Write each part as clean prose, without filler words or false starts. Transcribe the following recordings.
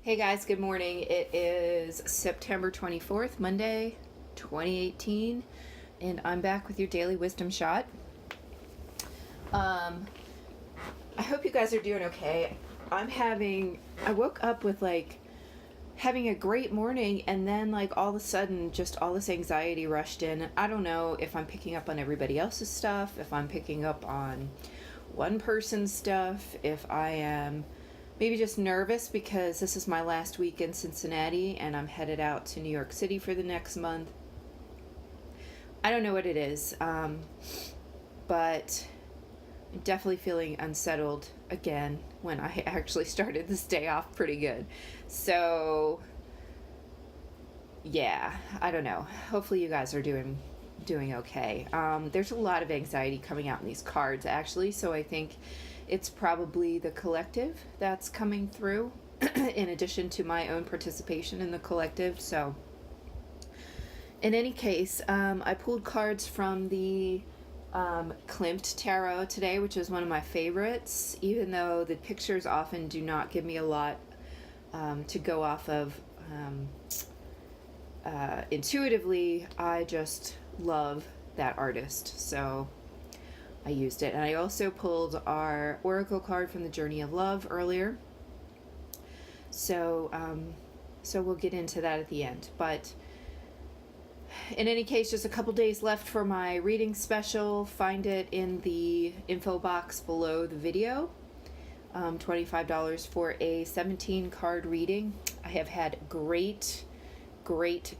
Hey guys, good morning. It is September 24th, Monday, 2018, and I'm back with your daily wisdom shot. Um, I hope you guys are doing okay. I woke up with having a great morning, and then all of a sudden just all this anxiety rushed in. I don't know if I'm picking up on everybody else's stuff, if I'm picking up on one person's stuff, if I am maybe just nervous because this is my last week in Cincinnati and I'm headed out to New York City for the next month. I don't know what it is, but I'm definitely feeling unsettled again when I actually started this day off pretty good. So, yeah, I don't know. Hopefully you guys are doing okay. There's a lot of anxiety coming out in these cards actually, so I think it's probably the collective that's coming through in addition to my own participation in the collective. So in any case, I pulled cards from the Klimt Tarot today, which is one of my favorites, even though the pictures often do not give me a lot to go off of. Intuitively, I just love that artist, so I used it. And I also pulled our oracle card from the Journey of Love earlier, so we'll get into that at the end. But in any case, just a couple days left for my reading special. Find it in the info box below the video. $25 for a 17 card reading. I have had great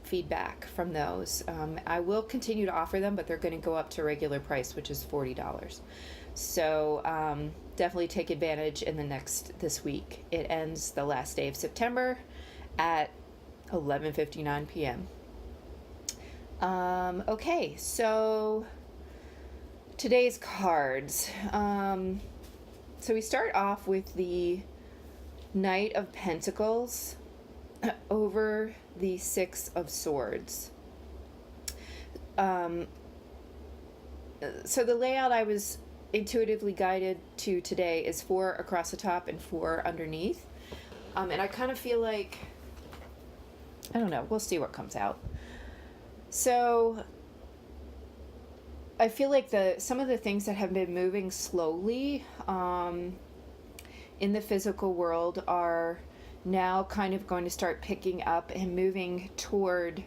feedback from those. I will continue to offer them, but they're going to go up to regular price, which is $40. So definitely take advantage in this week. It ends the last day of September at 11:59 p.m. Okay, so today's cards. So we start off with the Knight of Pentacles over the Six of Swords. So the layout I was intuitively guided to today is 4 across the top and 4 underneath. And I kind of feel like, I don't know, we'll see what comes out. So I feel like some of the things that have been moving slowly in the physical world are now kind of going to start picking up and moving toward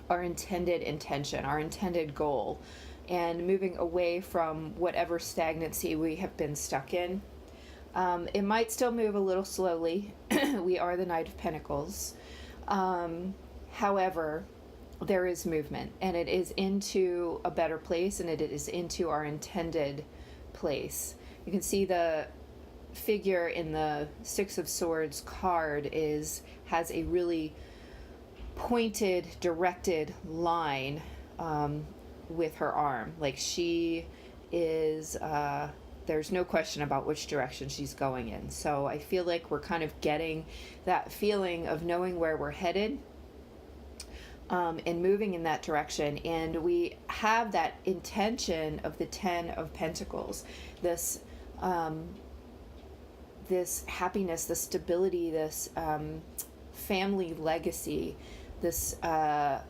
our intended intention, our intended goal, and moving away from whatever stagnancy we have been stuck in. It might still move a little slowly. We are the Knight of Pentacles. However, there is movement, and it is into a better place, and it is into our intended place. You can see the figure in the Six of Swords card has a really pointed, directed line with her arm. Like she is, there's no question about which direction she's going in. So I feel like we're kind of getting that feeling of knowing where we're headed and moving in that direction. And we have that intention of the Ten of Pentacles, this happiness, this stability, this family legacy, this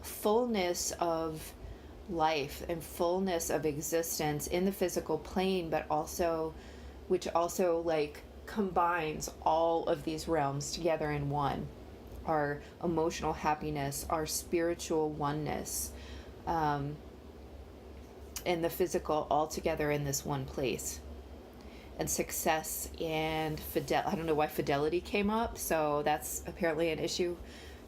fullness of life and fullness of existence in the physical plane, but also, which also combines all of these realms together in one. Our emotional happiness, our spiritual oneness, and the physical all together in this one place. And success and I don't know why fidelity came up, so that's apparently an issue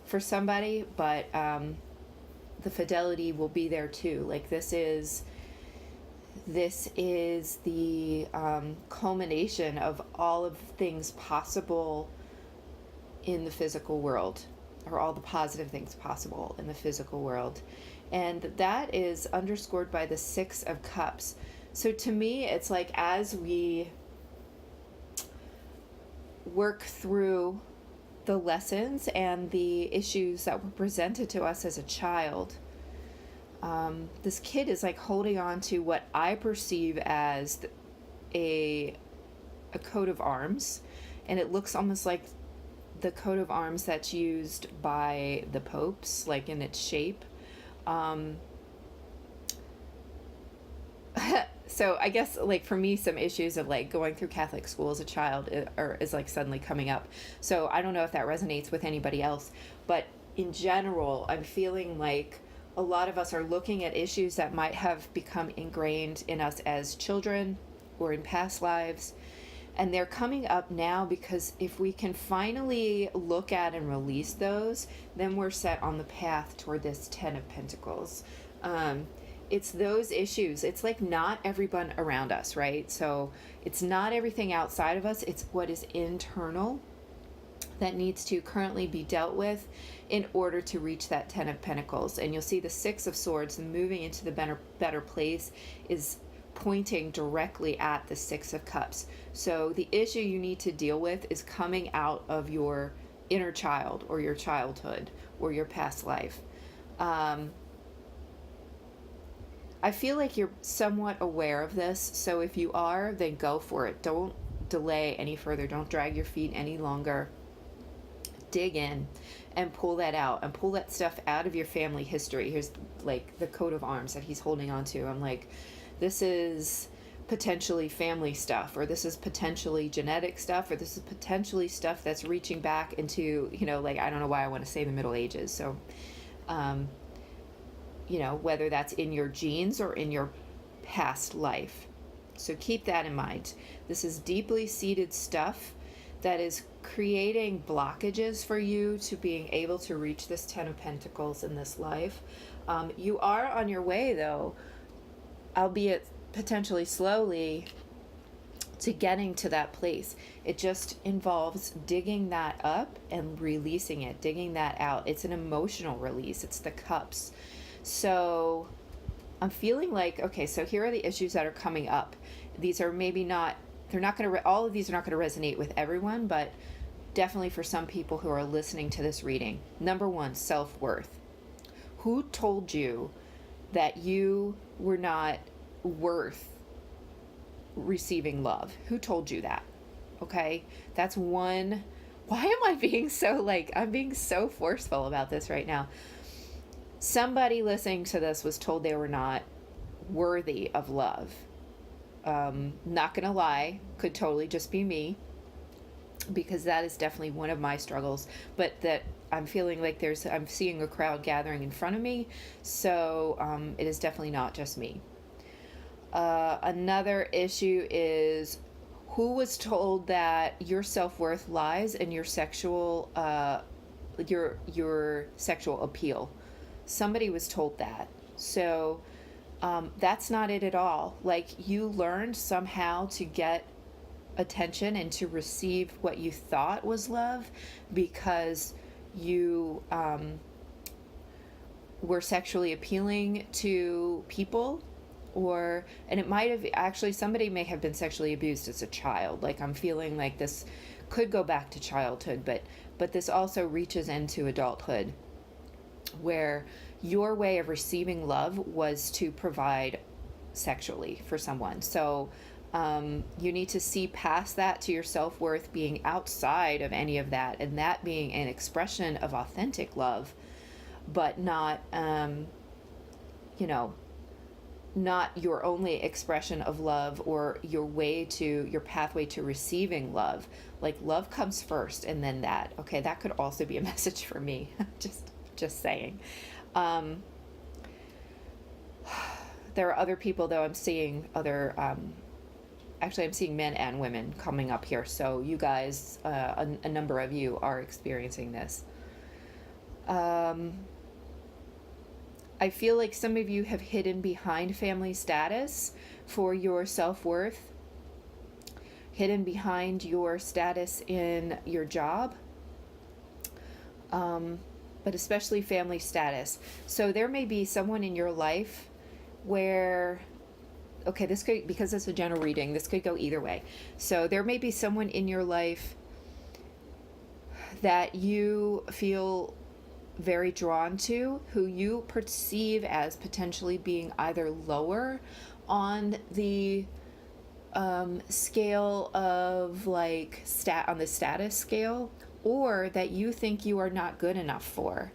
for somebody, but the fidelity will be there too. This is the culmination of all of things possible in the physical world, or all the positive things possible in the physical world. And that is underscored by the Six of Cups. So to me, it's like as we work through the lessons and the issues that were presented to us as a child, this kid is holding on to what I perceive as a coat of arms, and it looks almost like the coat of arms that's used by the popes, like in its shape. Um, so I guess like for me, some issues of like going through Catholic school as a child is like suddenly coming up. So I don't know if that resonates with anybody else, but in general, I'm feeling like a lot of us are looking at issues that might have become ingrained in us as children or in past lives. And they're coming up now because if we can finally look at and release those, then we're set on the path toward this Ten of Pentacles. It's those issues. It's like not everyone around us, right? So it's not everything outside of us. It's what is internal that needs to currently be dealt with in order to reach that Ten of Pentacles. And you'll see the Six of Swords moving into the better place is pointing directly at the Six of Cups. So the issue you need to deal with is coming out of your inner child or your childhood or your past life. I feel like you're somewhat aware of this, so if you are, then go for it. Don't delay any further. Don't drag your feet any longer. Dig in and pull that out and pull that stuff out of your family history. Here's like the coat of arms that he's holding on to. I'm like, this is potentially family stuff, or this is potentially genetic stuff, or this is potentially stuff that's reaching back into, like, I don't know why I want to say the Middle Ages. So, whether that's in your genes or in your past life. So keep that in mind. This is deeply seated stuff that is creating blockages for you to being able to reach this Ten of Pentacles in this life. You are on your way, though, albeit potentially slowly, to getting to that place. It just involves digging that up and releasing it, digging that out. It's an emotional release. It's the cups. So I'm feeling like, okay, so here are the issues that are coming up. These are maybe not, they're not going to, all of these are not going to resonate with everyone, but definitely for some people who are listening to this reading. Number one, self-worth. Who told you that you were not worth receiving love? Who told you that? Okay, that's one. Why am I being so I'm being so forceful about this right now? Somebody listening to this was told they were not worthy of love. Not gonna lie, could totally just be me, because that is definitely one of my struggles, but that I'm feeling like I'm seeing a crowd gathering in front of me, so it is definitely not just me. Another issue is who was told that your self-worth lies in your sexual your sexual appeal. Somebody was told that. So that's not it at all. Like, you learned somehow to get attention and to receive what you thought was love because you were sexually appealing to people, and it might have actually, somebody may have been sexually abused as a child. Like, I'm feeling like this could go back to childhood, but this also reaches into adulthood, where your way of receiving love was to provide sexually for someone. So you need to see past that to your self-worth being outside of any of that, and that being an expression of authentic love, but not not your only expression of love or your pathway to receiving love. Like, love comes first and then that. Okay, that could also be a message for me. just saying. There are other people, though. I'm seeing other actually I'm seeing men and women coming up here, so you guys, a number of you are experiencing this. I feel like some of you have hidden behind family status for your self-worth, hidden behind your status in your job, but especially family status. So there may be someone in your life where, okay, this could, because it's a general reading, this could go either way. So there may be someone in your life that you feel very drawn to, who you perceive as potentially being either lower on the scale of on the status scale, or that you think you are not good enough for.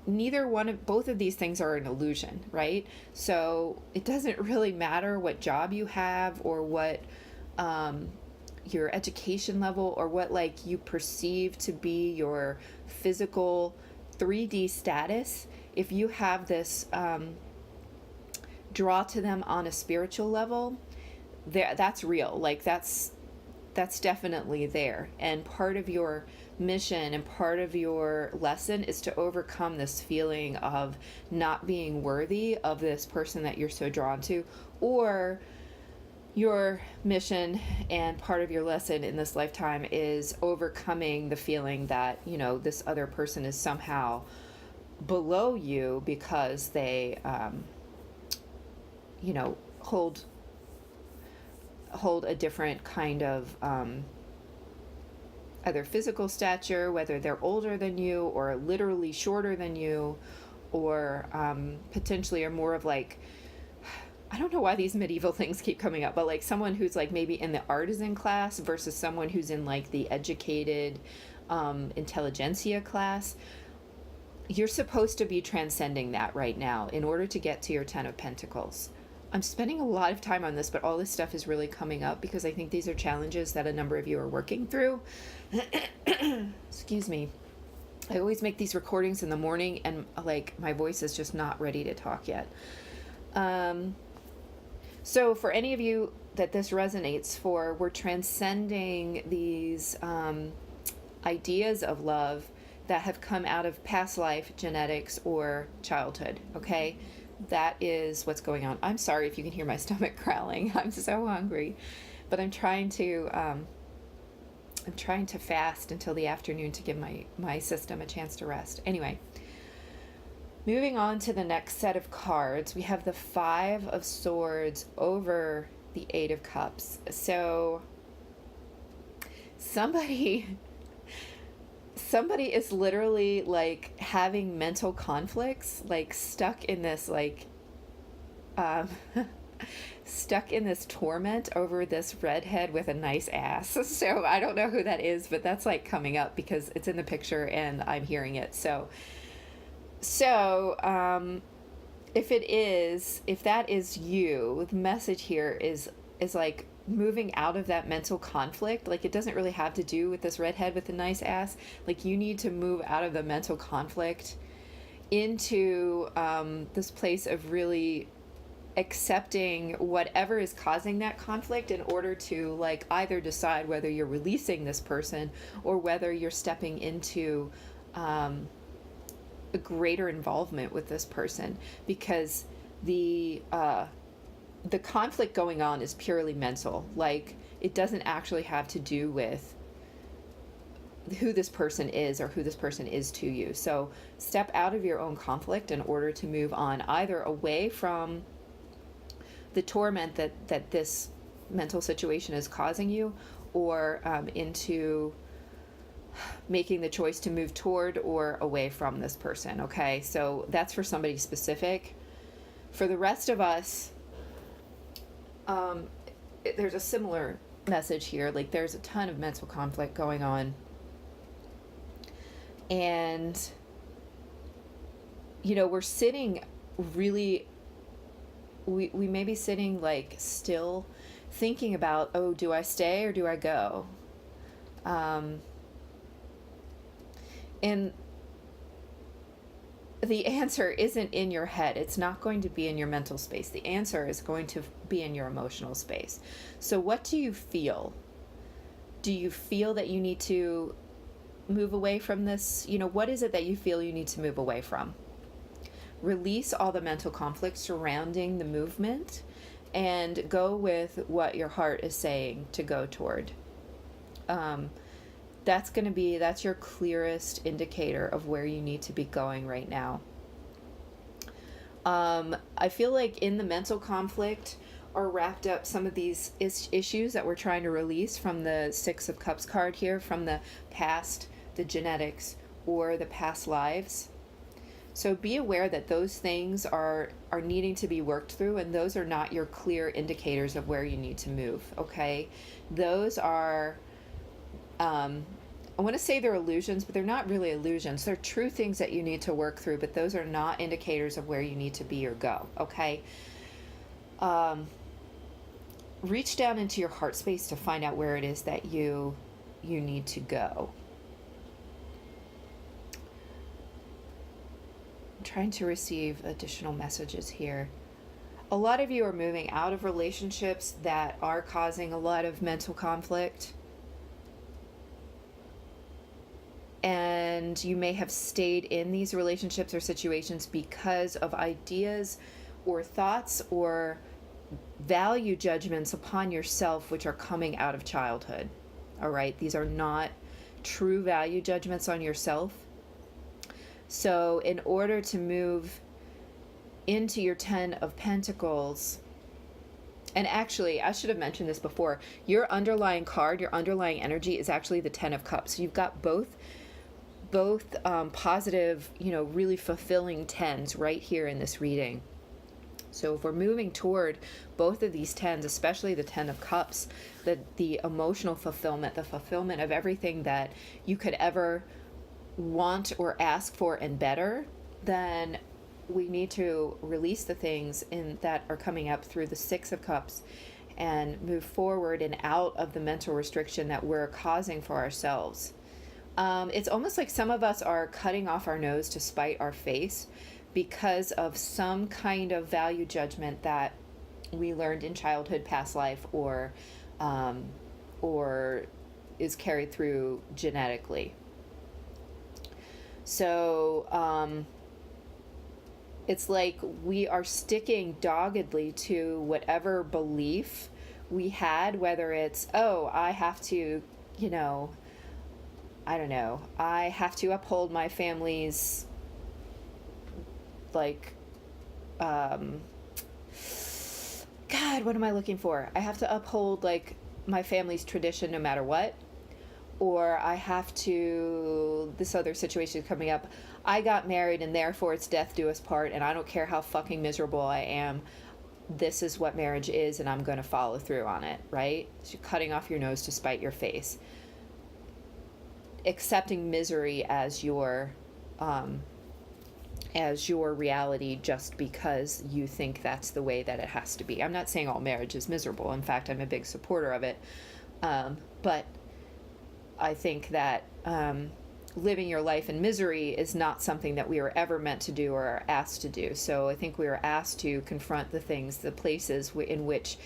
Both of these things are an illusion, right? So it doesn't really matter what job you have, or what your education level, or what like you perceive to be your physical 3D status. If you have this draw to them on a spiritual level, that's real. Like that's definitely there. And part of your mission and part of your lesson is to overcome this feeling of not being worthy of this person that you're so drawn to. Or your mission and part of your lesson in this lifetime is overcoming the feeling that, this other person is somehow below you because they, hold a different kind of either physical stature, whether they're older than you or literally shorter than you, or potentially are more of like, I don't know why these medieval things keep coming up, but like someone who's like maybe in the artisan class versus someone who's in like the educated intelligentsia class. You're supposed to be transcending that right now in order to get to your 10 of Pentacles. I'm spending a lot of time on this, but all this stuff is really coming up because I think these are challenges that a number of you are working through. Excuse me. I always make these recordings in the morning and like my voice is just not ready to talk yet. So for any of you that this resonates for, we're transcending these ideas of love that have come out of past life, genetics, or childhood, okay? That is what's going on. I'm sorry if you can hear my stomach growling. I'm so hungry, but I'm trying to fast until the afternoon to give my system a chance to rest. Anyway, moving on to the next set of cards, we have the 5 of Swords over the 8 of Cups. So somebody is literally like having mental conflicts, like stuck in this torment over this redhead with a nice ass. So I don't know who that is, but that's like coming up because it's in the picture and I'm hearing it. So if that is you, the message here is like moving out of that mental conflict. Like it doesn't really have to do with this redhead with the nice ass. Like you need to move out of the mental conflict into this place of really accepting whatever is causing that conflict in order to like either decide whether you're releasing this person or whether you're stepping into a greater involvement with this person, because the conflict going on is purely mental. Like it doesn't actually have to do with who this person is or who this person is to you. So step out of your own conflict in order to move on, either away from the torment that this mental situation is causing you, or into making the choice to move toward or away from this person. Okay, so that's for somebody specific. For the rest of us, there's a similar message here. Like there's a ton of mental conflict going on, and we're sitting really, we may be sitting like still thinking about, oh, do I stay or do I go? And the answer isn't in your head. It's not going to be in your mental space. The answer is going to be in your emotional space. So what do you feel? Do you feel that you need to move away from this? What is it that you feel you need to move away from? Release all the mental conflict surrounding the movement and go with what your heart is saying to go toward. That's your clearest indicator of where you need to be going right now. I feel like in the mental conflict are wrapped up some of these issues that we're trying to release from the 6 of Cups card here, from the past, the genetics, or the past lives. So be aware that those things are needing to be worked through, and those are not your clear indicators of where you need to move, okay? Those are I want to say they're illusions, but they're not really illusions. They're true things that you need to work through, but those are not indicators of where you need to be or go, okay? Reach down into your heart space to find out where it is that you need to go. I'm trying to receive additional messages here. A lot of you are moving out of relationships that are causing a lot of mental conflict. And you may have stayed in these relationships or situations because of ideas or thoughts or value judgments upon yourself which are coming out of childhood. All right, these are not true value judgments on yourself. So in order to move into your 10 of Pentacles, and actually I should have mentioned this before, your underlying card, your underlying energy is actually the 10 of Cups. So you've got both positive, really fulfilling 10s right here in this reading. So if we're moving toward both of these 10s, especially the 10 of Cups, the emotional fulfillment, the fulfillment of everything that you could ever want or ask for and better, then we need to release the things that are coming up through the 6 of Cups and move forward and out of the mental restriction that we're causing for ourselves. It's almost like some of us are cutting off our nose to spite our face because of some kind of value judgment that we learned in childhood, past life, or is carried through genetically. So it's like we are sticking doggedly to whatever belief we had, whether it's, I have to, I don't know, I have to uphold my family's, God, what am I looking for? I have to uphold, my family's tradition no matter what. Or I have to, this other situation is coming up, I got married and therefore it's death do us part, and I don't care how fucking miserable I am, this is what marriage is and I'm going to follow through on it, right? So you're cutting off your nose to spite your face. Accepting misery as your reality just because you think that's the way that it has to be. I'm not saying all marriage is miserable. In fact, I'm a big supporter of it. But I think that living your life in misery is not something that we were ever meant to do or are asked to do. So I think we were asked to confront the things, the places in which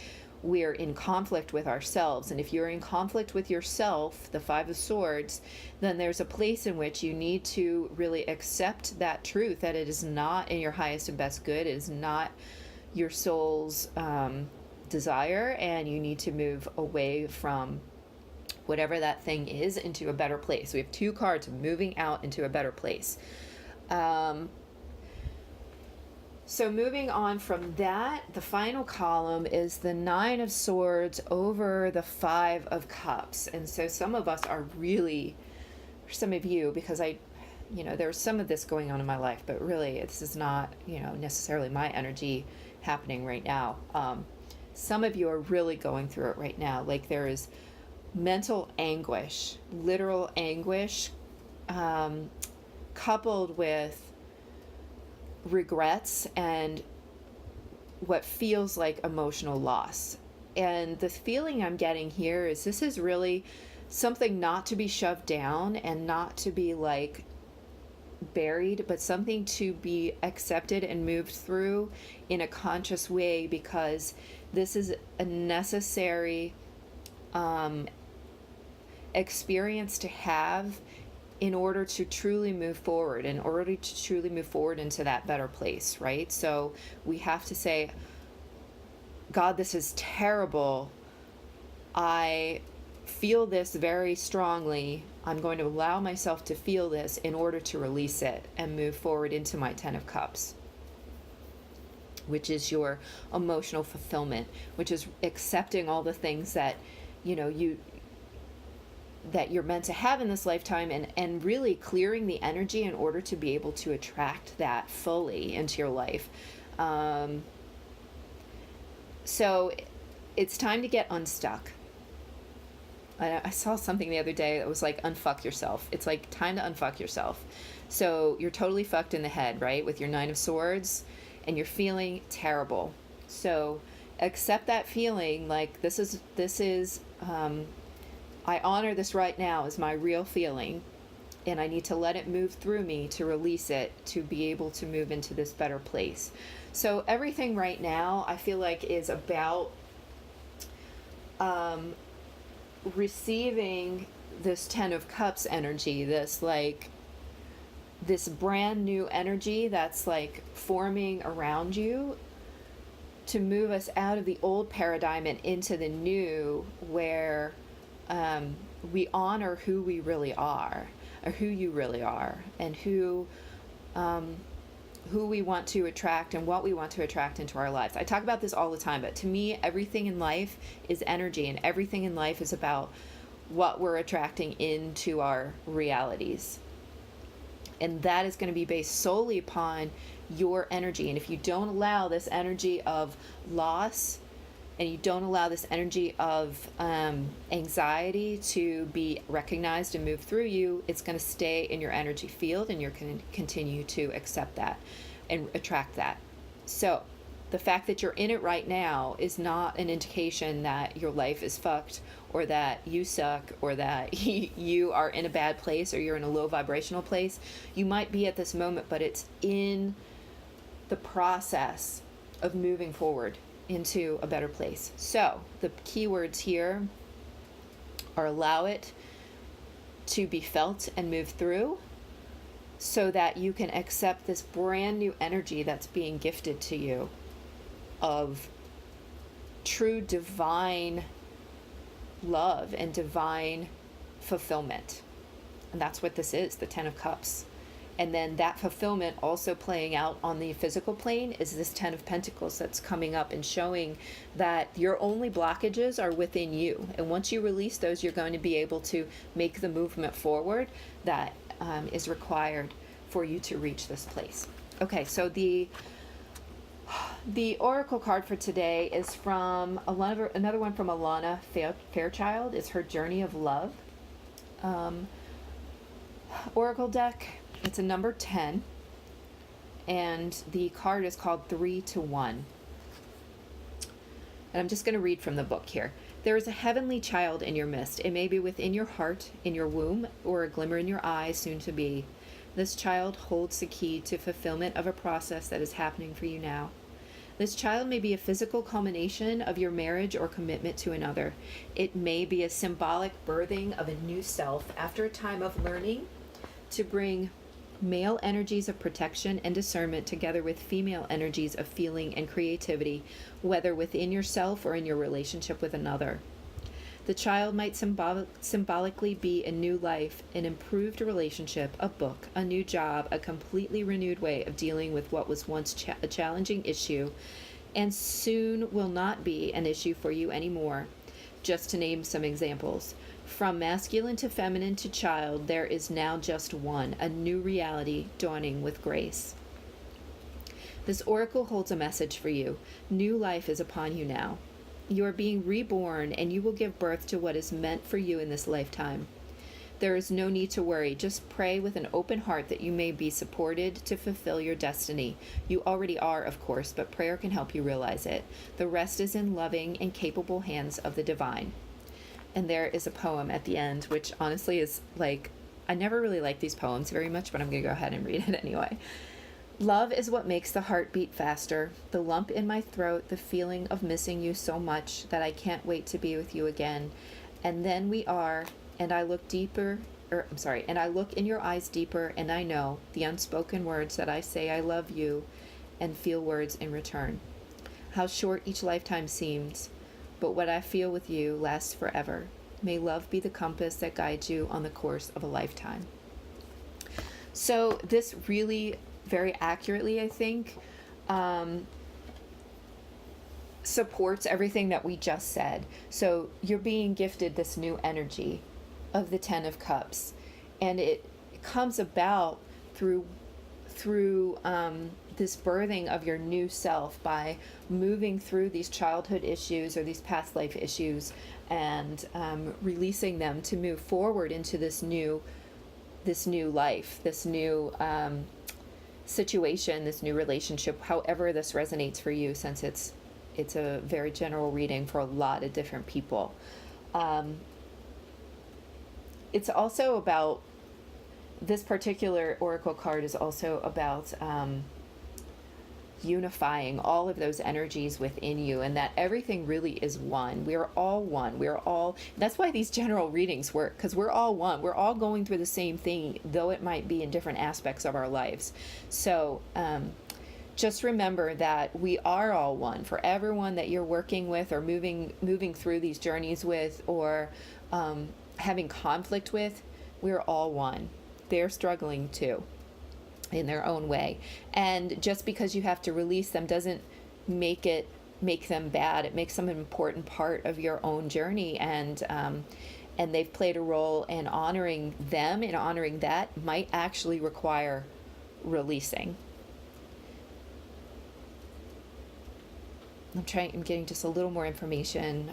we're in conflict with ourselves. And if you're in conflict with yourself, the 5 of Swords, then there's a place in which you need to really accept that truth, that it is not in your highest and best good. It is not your soul's desire, and you need to move away from whatever that thing is into a better place. We have 2 cards moving out into a better place. So moving on from that, the final column is the 9 of Swords over the 5 of Cups. And so some of us are really, some of you, because there's some of this going on in my life, but really this is not, necessarily my energy happening right now. Some of you are really going through it right now. Like there is mental anguish, literal anguish, coupled with regrets and what feels like emotional loss. And the feeling I'm getting here is this is really something not to be shoved down and not to be buried, but something to be accepted and moved through in a conscious way, because this is a necessary experience to have in order to truly move forward, into that better place, right? So we have to say, God, this is terrible. I feel this very strongly. I'm going to allow myself to feel this in order to release it and move forward into my 10 of Cups, which is your emotional fulfillment, which is accepting all the things that, that you're meant to have in this lifetime, and really clearing the energy in order to be able to attract that fully into your life. So it's time to get unstuck. I saw something the other day that was like, unfuck yourself. It's like time to unfuck yourself. So you're totally fucked in the head, right? With your Nine of Swords, and you're feeling terrible. So accept that feeling. Like, this is, I honor this right now as my real feeling, and I need to let it move through me to release it, to be able to move into this better place. So everything right now, I feel like, is about receiving this Ten of Cups energy, this like this brand new energy that's like forming around you, to move us out of the old paradigm and into the new, where we honor who we really are, or who you really are, and who we want to attract and what we want to attract into our lives. I talk about this all the time, but to me, everything in life is energy, and everything in life is about what we're attracting into our realities. And that is going to be based solely upon your energy. And if you don't allow this energy of loss, and you don't allow this energy of anxiety to be recognized and move through you, it's going to stay in your energy field, and you're going to continue to accept that and attract that. So the fact that you're in it right now is not an indication that your life is fucked, or that you suck, or that you are in a bad place, or you're in a low vibrational place. You might be at this moment, but it's in the process of moving forward into a better place. So the keywords here are allow it to be felt and move through, so that you can accept this brand new energy that's being gifted to you of true divine love and divine fulfillment. And that's what this is, the Ten of Cups. And then that fulfillment also playing out on the physical plane is this Ten of Pentacles that's coming up and showing that your only blockages are within you. And once you release those, you're going to be able to make the movement forward that is required for you to reach this place. Okay, so the oracle card for today is from another one from Alana Fairchild. It's her Journey of Love oracle deck. It's a number 10, and the card is called 3 to 1. And I'm just going to read from the book here. There is a heavenly child in your midst. It may be within your heart, in your womb, or a glimmer in your eye, soon to be. This child holds the key to fulfillment of a process that is happening for you now. This child may be a physical culmination of your marriage or commitment to another. It may be a symbolic birthing of a new self after a time of learning to bring male energies of protection and discernment together with female energies of feeling and creativity, whether within yourself or in your relationship with another. The child might symbolically be a new life, an improved relationship, a book, a new job, a completely renewed way of dealing with what was once a challenging issue, and soon will not be an issue for you anymore. Just to name some examples. From masculine to feminine to child, there is now just one, a new reality dawning with grace. This oracle holds a message for you. New life is upon you now. You are being reborn, and you will give birth to what is meant for you in this lifetime. There is no need to worry. Just pray with an open heart that you may be supported to fulfill your destiny. You already are, of course, but prayer can help you realize it. The rest is in loving and capable hands of the divine. And there is a poem at the end, which honestly is like, I never really like these poems very much, but I'm going to go ahead and read it anyway. Love is what makes the heart beat faster. The lump in my throat, the feeling of missing you so much that I can't wait to be with you again. And then we are, and I look and I look in your eyes deeper, and I know the unspoken words that I say I love you, and feel words in return. How short each lifetime seems, but what I feel with you lasts forever. May love be the compass that guides you on the course of a lifetime. So this really very accurately, I think, supports everything that we just said. So you're being gifted this new energy of the Ten of Cups, and it comes about through the this birthing of your new self by moving through these childhood issues or these past life issues, and releasing them to move forward into this new life, this new situation, this new relationship, however this resonates for you, since it's a very general reading for a lot of different people. It's also about, this particular oracle card is also about unifying all of those energies within you, and that everything really is one. We're all one. That's why these general readings work, because we're all one. We're all going through the same thing, though it might be in different aspects of our lives. So just remember that we are all one. For everyone that you're working with or moving through these journeys with, or having conflict with, we're all one. They're struggling too, in their own way. And just because you have to release them doesn't make them bad. It makes them an important part of your own journey, and they've played a role in honoring them, and honoring that might actually require releasing. I'm getting just a little more information.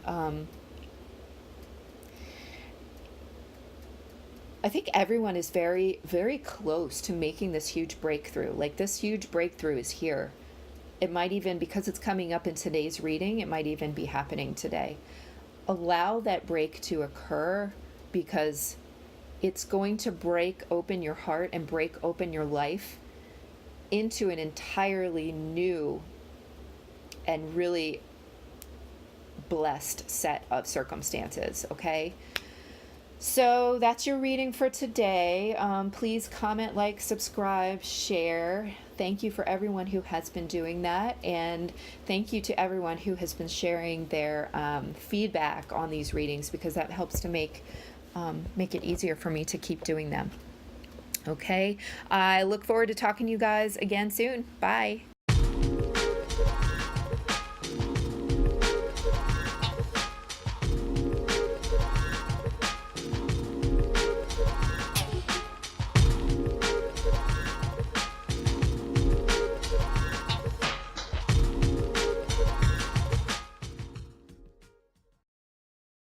I think everyone is very, very close to making this huge breakthrough. Like, this huge breakthrough is here. It might even, because it's coming up in today's reading, it might even be happening today. Allow that break to occur, because it's going to break open your heart and break open your life into an entirely new and really blessed set of circumstances, okay? So that's your reading for today. Please comment, like, subscribe, share. Thank you for everyone who has been doing that. And thank you to everyone who has been sharing their feedback on these readings, because that helps to make it easier for me to keep doing them. Okay. I look forward to talking to you guys again soon. Bye.